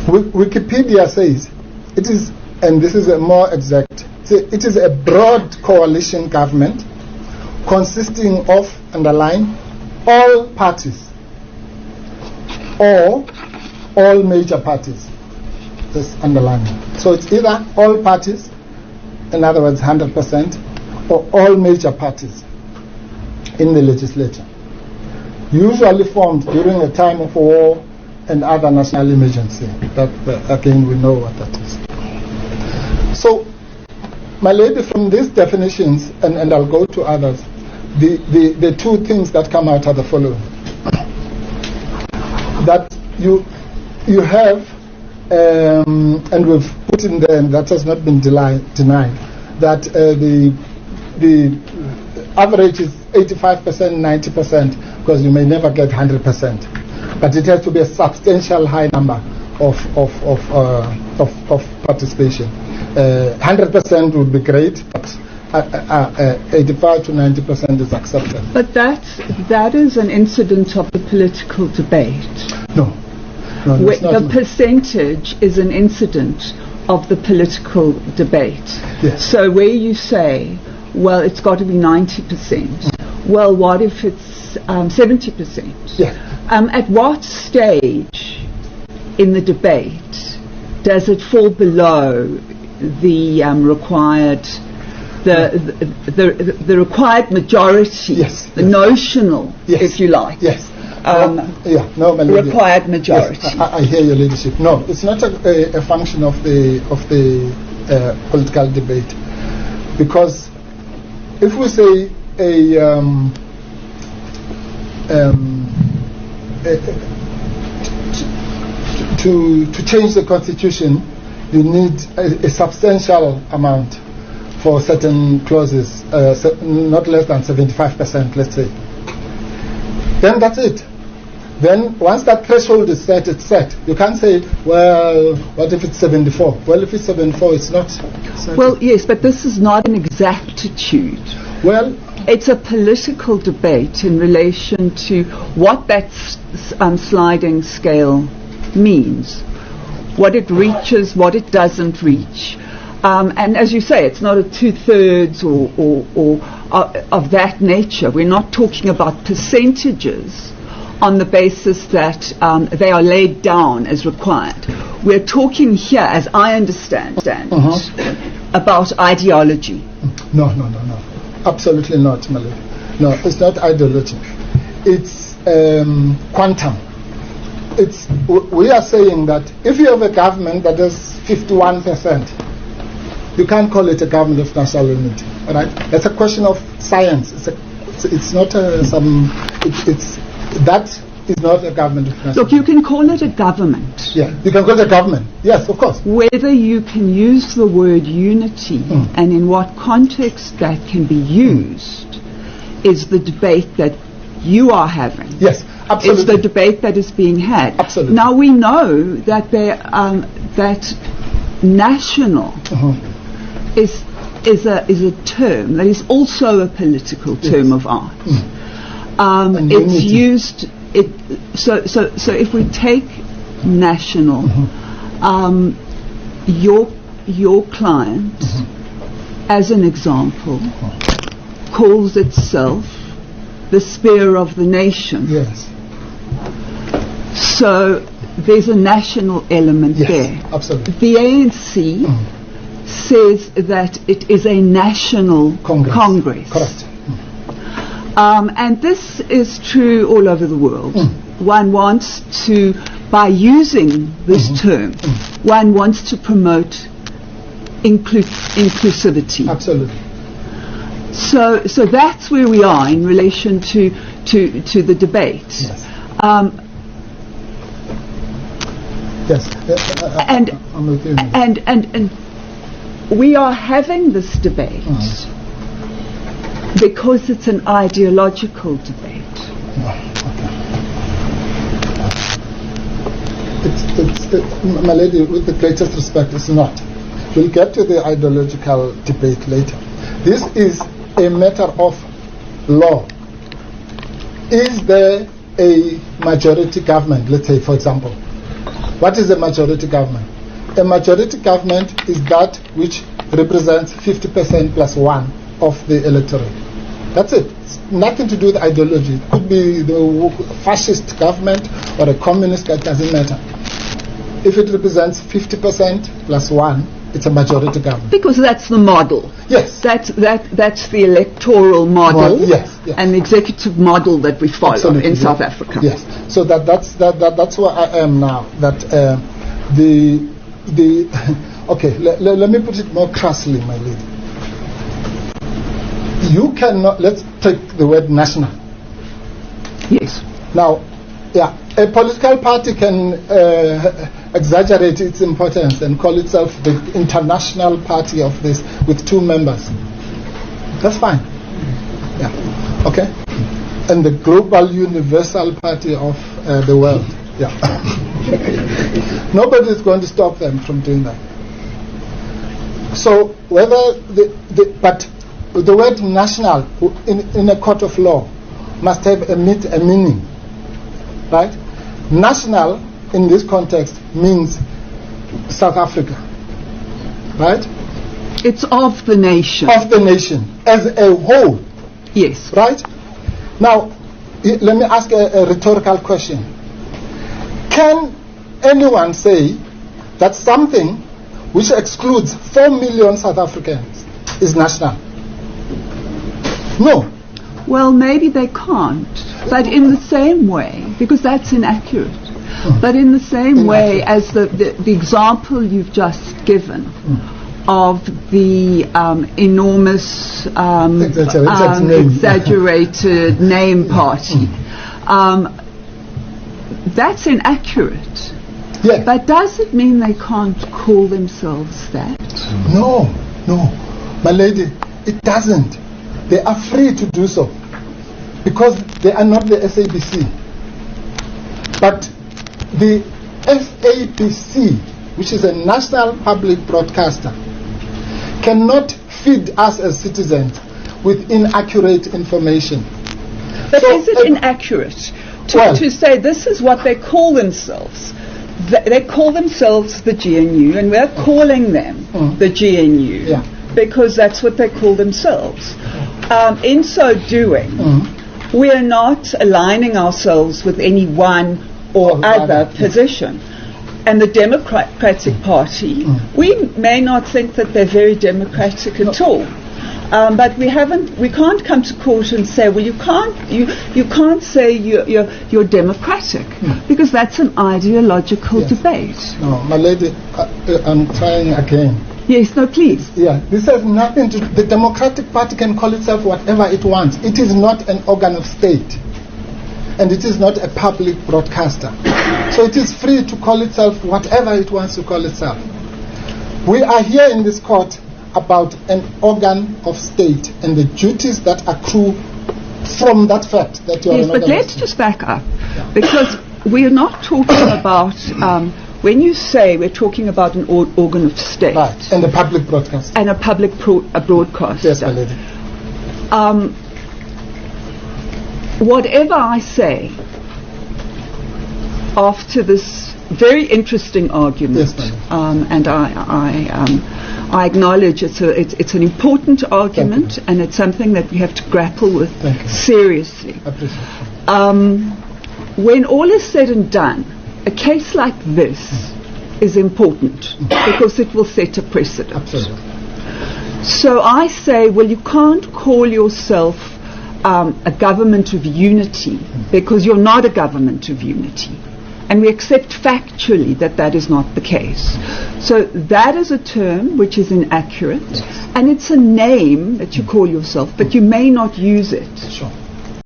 Wikipedia says it is, and this is a more exact, it is a broad coalition government consisting of, underline, all parties or all major parties. This underlining. So it's either all parties, in other words 100%, or all major parties in the legislature, usually formed during a time of war and other national emergency. That again, we know what that is. So, my lady, from these definitions, and I'll go to others, the two things that come out are the following: that you have, and we've put in there, and that has not been denied, that the average is 85%, 90%, because you may never get 100%, but it has to be a substantial high number of participation. 100% would be great, but 85 to 90% is accepted. But that is an incident of the political debate. No, it's not. The percentage is an incident of the political debate. Yes. So where you say, well, it's got to be 90%. Well, what if it's 70%? Yeah. At what stage in the debate does it fall below the required, the required majority, yes, the notional, yes, if you like? Yes. Required majority. Yes, I hear your leadership. No, it's not a function of the political debate, because if we say to change the constitution, you need a substantial amount for certain clauses, not less than 75%, let's say. Then that's it. Then once that threshold is set, it's set. You can't say, well, what if it's 74? Well, if it's 74, it's not set. Well, yes, but this is not an exactitude. Well, it's a political debate in relation to what that sliding scale means, what it reaches, what it doesn't reach. And as you say, it's not a 2/3 or of that nature. We're not talking about percentages on the basis that they are laid down as required. We're talking here, as I understand it, about ideology. No. Absolutely not, Malay. No, it's not ideology. It's quantum. We are saying that if you have a government that is 51%, you can't call it a government of national unity. All right? That's a question of science. It's not that is not a government of national. Look, you can call it a government. Yeah, you can call it a government. Yes, of course. Whether you can use the word unity and in what context that can be used is the debate that you are having. Yes, absolutely. It's the debate that is being had. Absolutely. Now we know that that national is a term that is also a political term of art. It's used. So if we take national, your client, as an example, calls itself the spear of the nation. Yes. So there's a national element there. Absolutely. The ANC says that it is a national Congress. Correct. And this is true all over the world. One wants to, by using this term, one wants to promote inclusivity. Absolutely. So that's where we are in relation to the debate. Yes. And I'm with you. and we are having this debate because it's an ideological debate. My lady, with the greatest respect, it's not. We'll get to the ideological debate later. This is a matter of law. Is there a majority government, let's say, for example, What is a majority government? A majority government is that which represents 50% plus 1 of the electorate. That's it. It's nothing to do with ideology. It could be the fascist government or a communist, that doesn't matter. If it represents 50% plus 1, it's a majority government. Because that's the model. Yes. That's the electoral model, yes. and the executive model that we follow Absolutely, in yeah. South Africa. Yes. So that's where I am now. That okay. Let me put it more crassly, my lady. You cannot. Let's take the word national. Yes. Now, yeah, a political party can exaggerate its importance and call itself the international party of this with 2 members. That's fine. Yeah. Okay. And the global universal party of the world. Yeah. Nobody is going to stop them from doing that. So whether but the word national in a court of law must have a meaning, right? National in this context means South Africa, right? It's of the nation. Of the nation as a whole. Yes. Right? Now, let me ask a rhetorical question. Can anyone say that something which excludes 4 million South Africans is national? No. Well, maybe they can't, but in the same way, because that's inaccurate, but in the same way as the example you've just given of the enormous exaggerated name party, that's inaccurate. Yes. But does it mean they can't call themselves that? No, my lady, it doesn't. They are free to do so because they are not the SABC. But the SABC, which is a national public broadcaster, cannot feed us as citizens with inaccurate information. But is it inaccurate to say this is what they call themselves? They call themselves the GNU, and we're calling them the GNU. Yeah. Because that's what they call themselves. In so doing, we are not aligning ourselves with any one or other position. And the Democratic Party, we may not think that they're very democratic at all. But we can't come to court and say, well, you can't say you're democratic, because that's an ideological debate. No, my lady, I'm trying again. Yes, no, please. Yeah, this has nothing to do. The Democratic Party can call itself whatever it wants. It is not an organ of state, and it is not a public broadcaster. So it is free to call itself whatever it wants to call itself. We are here in this court about an organ of state and the duties that accrue from that fact that you are an organ of state. Yes, but let's just back up, because we are not talking about... when you say we're talking about an organ of state, right, and a public broadcaster, and a public broadcaster, yes, my lady. Whatever I say after this very interesting argument, yes, and I acknowledge it's an important argument, and it's something that we have to grapple with seriously. I appreciate it. When all is said and done, a case like this is important because it will set a precedent. Absolutely. So I say, well, you can't call yourself a government of unity because you're not a government of unity. And we accept factually that that is not the case. So that is a term which is inaccurate, and it's a name that you call yourself, but you may not use it. Sure.